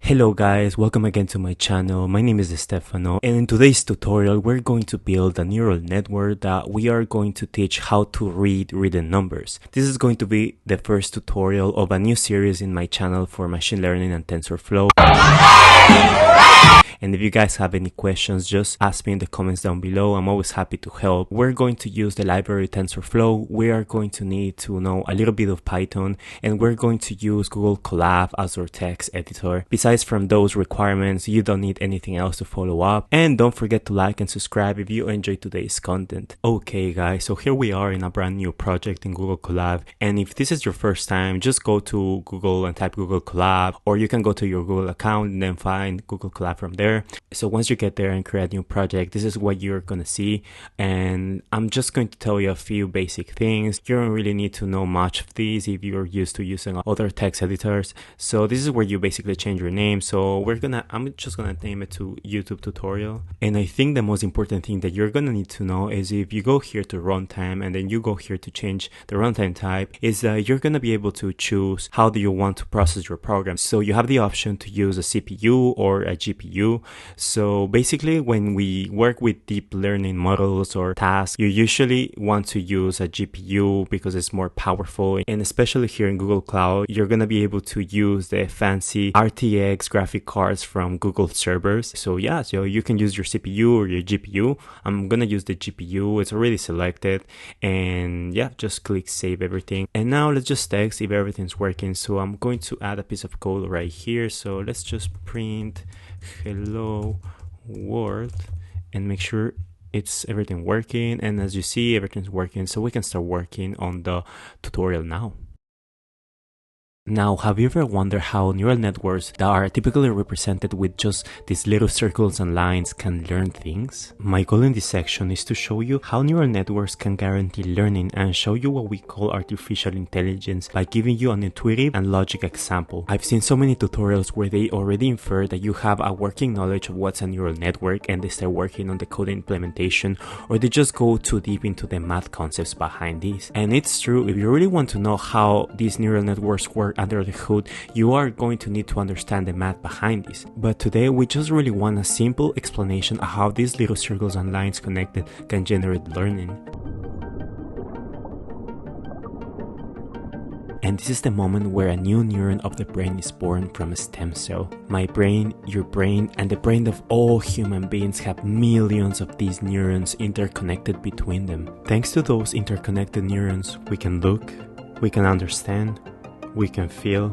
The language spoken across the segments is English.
Hello guys, welcome again to my channel. My name is Stefano, and in today's tutorial we're going to build a neural network that we are going to teach how to read written numbers. This is going to be the first tutorial of a new series in my channel for machine learning and TensorFlow. And if you guys have any questions, just ask me in the comments down below. I'm always happy to help. We're going to use the library TensorFlow. We are going to need to know a little bit of Python, and we're going to use Google Colab as our text editor. Besides from those requirements, you don't need anything else to follow up. And don't forget to like and subscribe if you enjoyed today's content. Okay guys, so here we are in a brand new project in Google Colab. And if this is your first time, just go to Google and type Google Colab, or you can go to your Google account and then find Google Colab from there. So once you get there and create a new project, this is what you're gonna see, and I'm just going to tell you a few basic things. You don't really need to know much of these if you're used to using other text editors. So this is where you basically change your name. So I'm just gonna name it to YouTube tutorial. And I think the most important thing that you're gonna need to know is if you go here to runtime and then you go here to change the runtime type, is that you're gonna be able to choose how do you want to process your program. So you have the option to use a CPU or a GPU. So basically, when we work with deep learning models or tasks, you usually want to use a GPU because it's more powerful. And especially here in Google Cloud, you're going to be able to use the fancy RTX graphic cards from Google servers. So yeah, so you can use your CPU or your GPU. I'm going to use the GPU. It's already selected. And yeah, just click save everything. And now let's just test if everything's working. So I'm going to add a piece of code right here. So let's just print hello world and make sure it's everything working. And as you see, everything's working, so we can start working on the tutorial now. Now, have you ever wondered how neural networks that are typically represented with just these little circles and lines can learn things? My goal in this section is to show you how neural networks can guarantee learning and show you what we call artificial intelligence by giving you an intuitive and logic example. I've seen so many tutorials where they already infer that you have a working knowledge of what's a neural network and they start working on the code implementation, or they just go too deep into the math concepts behind these. And it's true, if you really want to know how these neural networks work under the hood, you are going to need to understand the math behind this. But today we just really want a simple explanation of how these little circles and lines connected can generate learning. And this is the moment where a new neuron of the brain is born from a stem cell. My brain, your brain, and the brain of all human beings have millions of these neurons interconnected between them. Thanks to those interconnected neurons, we can look, we can understand, we can feel,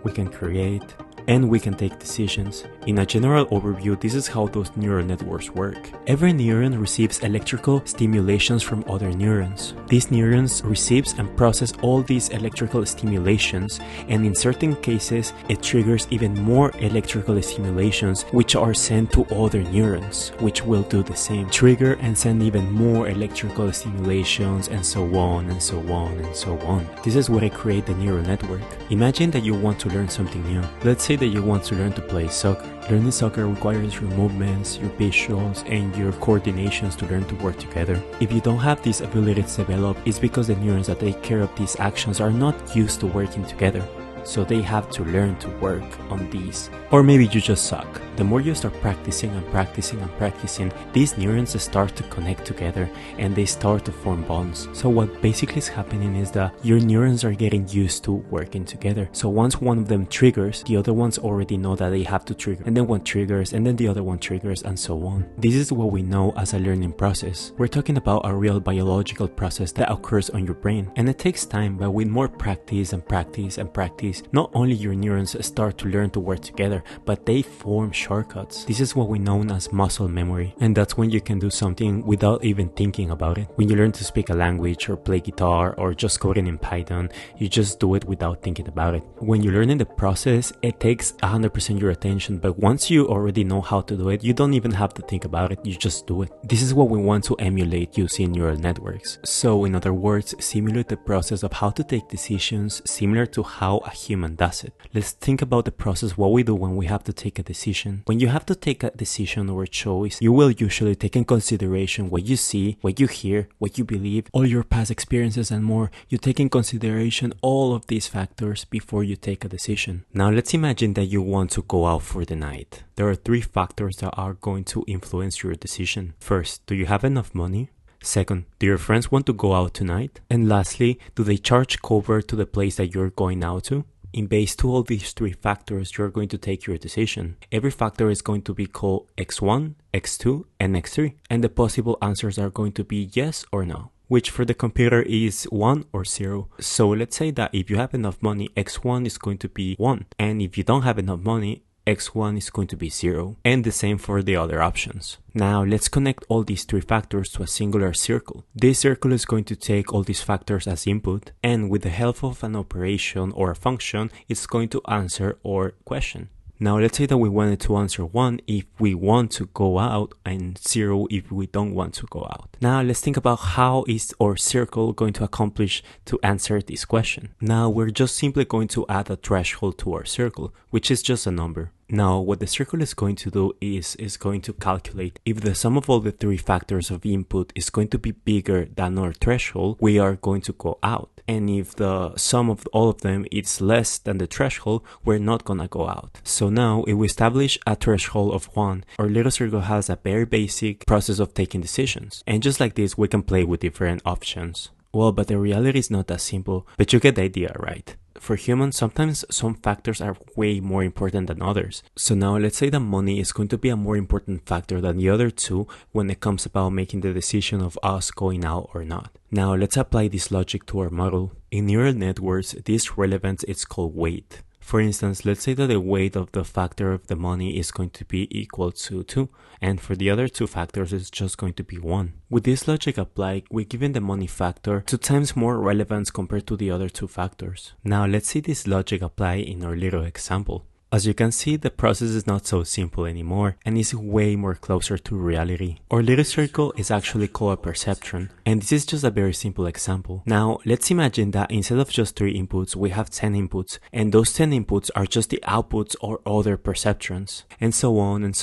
we can create, and we can take decisions. In a general overview, this is how those neural networks work. Every neuron receives electrical stimulations from other neurons. These neurons receives and process all these electrical stimulations, and in certain cases, it triggers even more electrical stimulations which are sent to other neurons, which will do the same. Trigger and send even more electrical stimulations, and so on and so on and so on. This is what I create the neural network. Imagine that you want to learn something new. Let's say that you want to learn to play soccer. Learning soccer requires your movements, your visuals, and your coordinations to learn to work together. If you don't have these abilities developed, it's because the neurons that take care of these actions are not used to working together. So they have to learn to work on these. Or maybe you just suck. The more you start practicing and practicing and practicing, these neurons start to connect together and they start to form bonds. So what basically is happening is that your neurons are getting used to working together. So once one of them triggers, the other ones already know that they have to trigger. And then one triggers, and then the other one triggers, and so on. This is what we know as a learning process. We're talking about a real biological process that occurs on your brain. And it takes time, but with more practice and practice and practice, not only your neurons start to learn to work together, but they form shortcuts. This is what we know as muscle memory, and that's when you can do something without even thinking about it. When you learn to speak a language or play guitar or just coding in Python, you just do it without thinking about it. When you learn in the process, it takes 100% your attention, but once you already know how to do it, you don't even have to think about it, you just do it. This is what we want to emulate using neural networks. So in other words, simulate the process of how to take decisions similar to how a human does it. Let's think about the process, what we do when we have to take a decision. decision. When you have to take a decision or a choice, you will usually take in consideration what you see, what you hear, what you believe, all your past experiences and more. You take in consideration all of these factors before you take a decision. Now let's imagine that you want to go out for the night. There are 3 factors that are going to influence your decision. First, do you have enough money? Second, do your friends want to go out tonight? And lastly, do they charge cover to the place that you're going out to? In base to all these 3 factors, you're going to take your decision. Every factor is going to be called X1, X2, and X3. And the possible answers are going to be yes or no, which for the computer is 1 or 0. So let's say that if you have enough money, X1 is going to be 1. And if you don't have enough money, X1 is going to be 0, and the same for the other options. Now let's connect all these 3 factors to a singular circle. This circle is going to take all these factors as input, and with the help of an operation or a function, it's going to answer our question. Now let's say that we wanted to answer 1 if we want to go out and 0 if we don't want to go out. Now let's think about how is our circle going to accomplish to answer this question. Now we're just simply going to add a threshold to our circle, which is just a number. Now what the circle is going to do is going to calculate if the sum of all the 3 factors of input is going to be bigger than our threshold, we are going to go out. And if the sum of all of them is less than the threshold, we're not gonna go out. So now if we establish a threshold of 1, our little circle has a very basic process of taking decisions. And just like this, we can play with different options. Well, but the reality is not that simple, but you get the idea, right? For humans, sometimes some factors are way more important than others. So now let's say that money is going to be a more important factor than the other 2 when it comes about making the decision of us going out or not. Now let's apply this logic to our model. In neural networks, this relevance is called weight. For instance, let's say that the weight of the factor of the money is going to be equal to 2, and for the other 2 factors it's just going to be 1. With this logic applied, we're given the money factor 2 times more relevance compared to the other 2 factors. Now let's see this logic apply in our little example. As you can see, the process is not so simple anymore and is way more closer to reality. Our little circle is actually called a perceptron, and this is just a very simple example. Now, let's imagine that instead of just 3 inputs, we have 10 inputs, and those 10 inputs are just the outputs or other perceptrons, and so on, and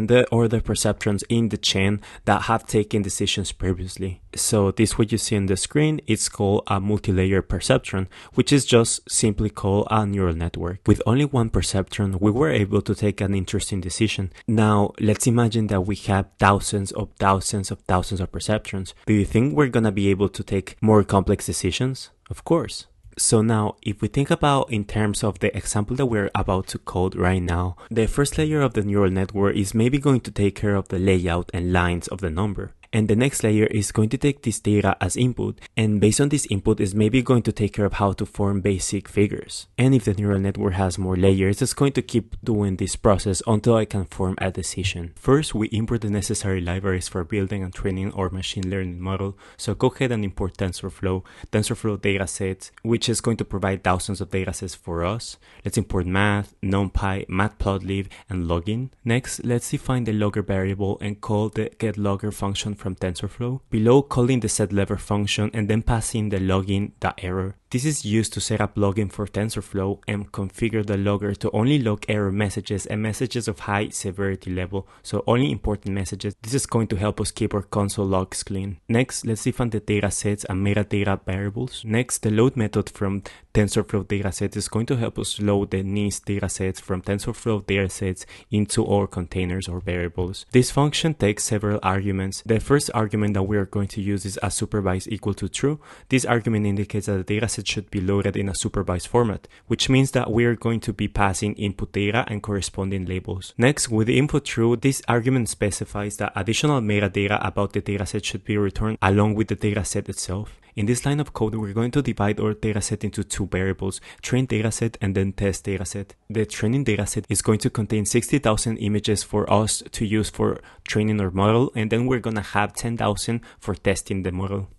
the other perceptrons in the chain that have taken decisions previously. So this what you see on the screen, it's called a multi-layer perceptron, which is just simply called a neural network. With only one perceptron, we were able to take an interesting decision. Now, let's imagine that we have thousands of perceptrons. Do you think we're gonna be able to take more complex decisions? Of course. So now, if we think about in terms of the example that we're about to code right now, the first layer of the neural network is maybe going to take care of the layout and lines of the number. And the next layer is going to take this data as input, and based on this input is maybe going to take care of how to form basic figures. And if the neural network has more layers, it's going to keep doing this process until I can form a decision. First, we import the necessary libraries for building and training our machine learning model. So go ahead and import TensorFlow datasets, which is going to provide thousands of datasets for us. Let's import math, NumPy, matplotlib, and login. Next, let's define the logger variable and call the getLogger function from TensorFlow. Below, calling the setLogger function and then passing the login.error. This is used to set up login for TensorFlow and configure the logger to only log error messages and messages of high severity level, so only important messages. This is going to help us keep our console logs clean. Next, let's define the datasets and metadata variables. Next, the load method from TensorFlow dataset is going to help us load the NIST datasets from TensorFlow datasets into our containers or variables. This function takes several arguments. The first argument that we are going to use is a supervised equal to true. This argument indicates that the dataset should be loaded in a supervised format, which means that we are going to be passing input data and corresponding labels. Next, with the input true, this argument specifies that additional metadata about the dataset should be returned along with the dataset itself. In this line of code, we're going to divide our dataset into 2 variables, train dataset and then test dataset. The training dataset is going to contain 60,000 images for us to use for training our model, and then we're gonna have 10,000 for testing the model.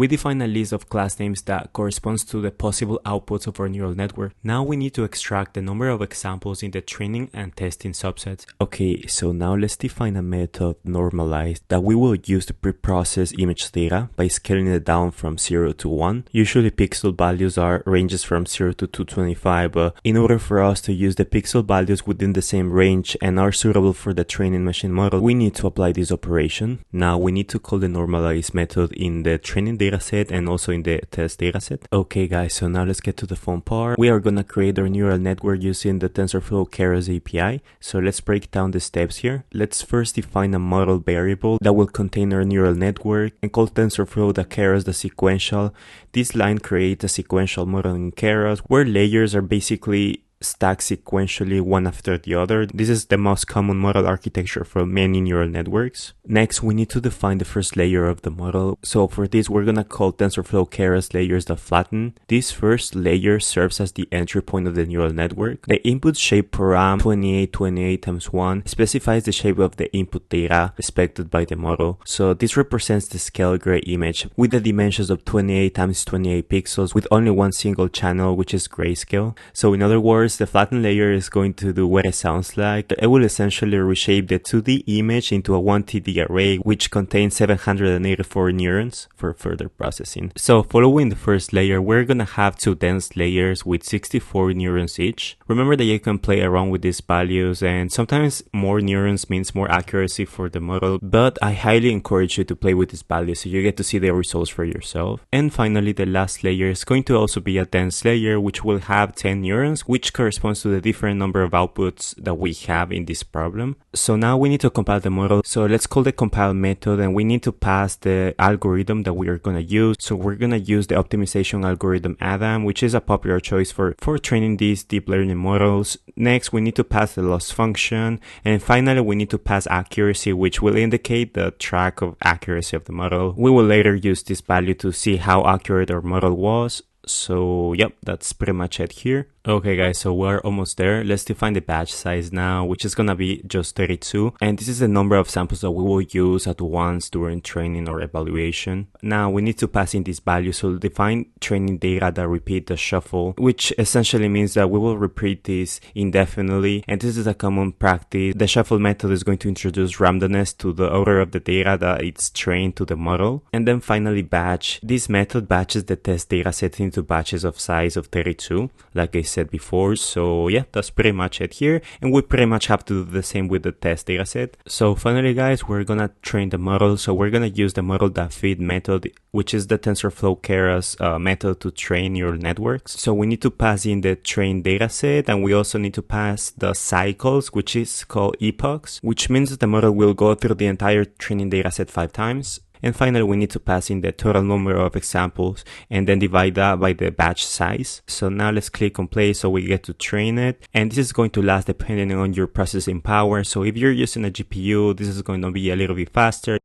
We define a list of class names that corresponds to the possible outputs of our neural network. Now we need to extract the number of examples in the training and testing subsets. Okay, so now let's define a method normalize that we will use to pre-process image data by scaling it down from 0 to 1. Usually pixel values are ranges from 0 to 225, but in order for us to use the pixel values within the same range and are suitable for the training machine model, we need to apply this operation. Now we need to call the normalize method in the training dataset and also in the test dataset. Okay guys, so now let's get to the fun part. We are gonna create our neural network using the TensorFlow Keras API. So let's break down the steps here. Let's first define a model variable that will contain our neural network and call TensorFlow the Keras the sequential. This line creates a sequential model in Keras where layers are basically stacked sequentially one after the other. This is the most common model architecture for many neural networks. Next, we need to define the first layer of the model. So for this, we're gonna call TensorFlow Keras layers.flatten. This first layer serves as the entry point of the neural network. The input shape param 2828 times 1 specifies the shape of the input data expected by the model. So this represents the scale gray image with the dimensions of 28 times 28 pixels with only one single channel, which is grayscale. So in other words, the flattened layer is going to do what it sounds like. It will essentially reshape the 2D image into a 1TD array, which contains 784 neurons for further processing. So following the first layer, we're gonna have two dense layers with 64 neurons each. Remember that you can play around with these values, and sometimes more neurons means more accuracy for the model, but I highly encourage you to play with these values so you get to see the results for yourself. And finally, the last layer is going to also be a dense layer, which will have 10 neurons, which corresponds to the different number of outputs that we have in this problem. So now we need to compile the model. So let's call the compile method, and we need to pass the algorithm that we are going to use. So we're going to use the optimization algorithm Adam, which is a popular choice for training these deep learning models. Next, we need to pass the loss function. And finally, we need to pass accuracy, which will indicate the track of accuracy of the model. We will later use this value to see how accurate our model was. So yep, that's pretty much it here. Okay guys, so we're almost there. Let's define the batch size now, which is gonna be just 32. And this is the number of samples that we will use at once during training or evaluation. Now we need to pass in this value. So define training data that repeat the shuffle, which essentially means that we will repeat this indefinitely. And this is a common practice. The shuffle method is going to introduce randomness to the order of the data that it's trained to the model. And then finally batch. This method batches the test data set into batches of size of 32, like I said before. So yeah, that's pretty much it here, and we pretty much have to do the same with the test dataset. So finally guys, we're gonna train the model. So we're gonna use the model.feed method, which is the TensorFlow Keras method to train neural networks. So we need to pass in the trained dataset, and we also need to pass the cycles, which is called epochs, which means that the model will go through the entire training dataset 5 times. And finally, we need to pass in the total number of examples and then divide that by the batch size. So now let's click on play so we get to train it. And this is going to last depending on your processing power. So if you're using a GPU, this is going to be a little bit faster.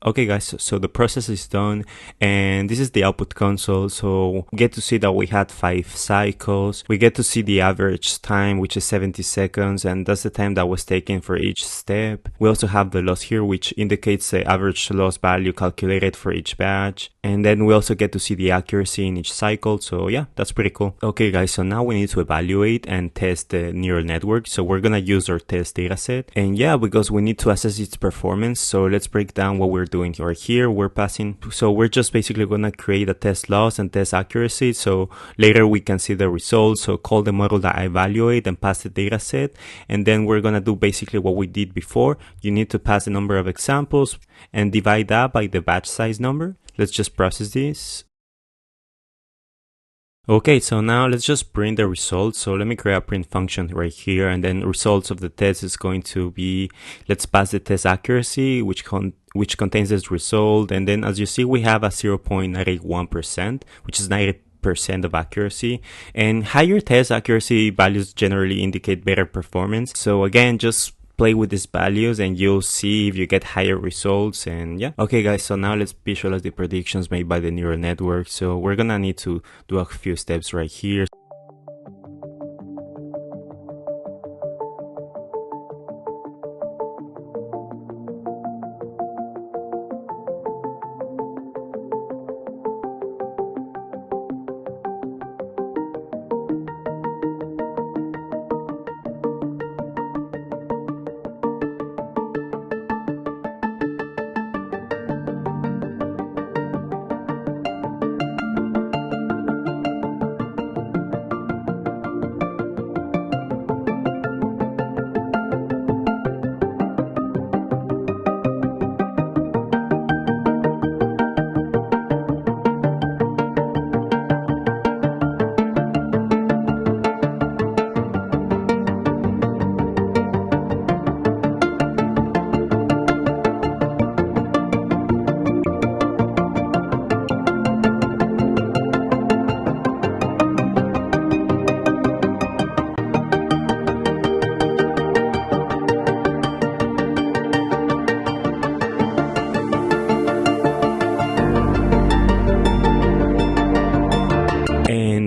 Okay guys, so the process is done, and this is the output console. So we get to see that we had 5 cycles. We get to see the average time, which is 70 seconds, and that's the time that was taken for each step. We also have the loss here, which indicates the average loss value calculated for each batch. And then we also get to see the accuracy in each cycle. So yeah, that's pretty cool. Okay guys, so now we need to evaluate and test the neural network. So we're gonna use our test dataset, and yeah, because we need to assess its performance. So let's break down what we're doing right here. We're passing, so we're just basically gonna create a test loss and test accuracy, so later we can see the results. So call the model that I evaluate and pass the data set, and then we're gonna do basically what we did before. You need to pass the number of examples and divide that by the batch size number. Let's just process this. Okay, so now let's just print the results. So let me create a print function right here, and then results of the test is going to be, let's pass the test accuracy, which contains this result. And then as you see, we have a 0.91%, which is 90% of accuracy, and higher test accuracy values generally indicate better performance. So again, just play with these values and you'll see if you get higher results. And yeah, okay guys, so now let's visualize the predictions made by the neural network. So we're gonna need to do a few steps right here.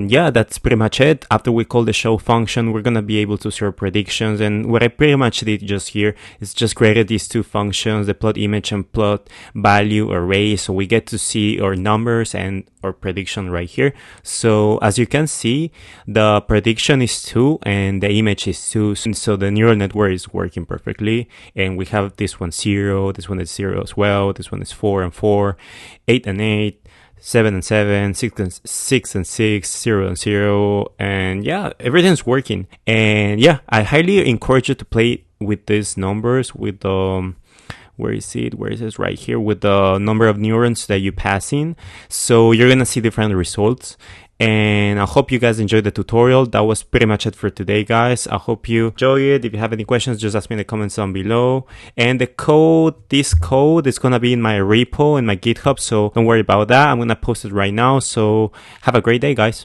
Yeah, that's pretty much it. After we call the show function, we're gonna be able to serve predictions. And what I pretty much did just here is just created these two functions, the plot image and plot value array. So we get to see our numbers and our prediction right here. So as you can see, the prediction is 2 and the image is 2. So the neural network is working perfectly. And we have this one 0, this one is 0 as well, this one is 4 and 4, 8 and 8. 7 and 7, 6 and 6, 0 and 0, and yeah, everything's working. And yeah, I highly encourage you to play with these numbers with the where is it right here, with the number of neurons that you pass in. So you're gonna see different results. And I hope you guys enjoyed the tutorial. That was pretty much it for today, guys. I hope you enjoy it. If you have any questions, just ask me in the comments down below. And this code is gonna be in my repo in my GitHub, so don't worry about that. I'm gonna post it right now. So have a great day, guys.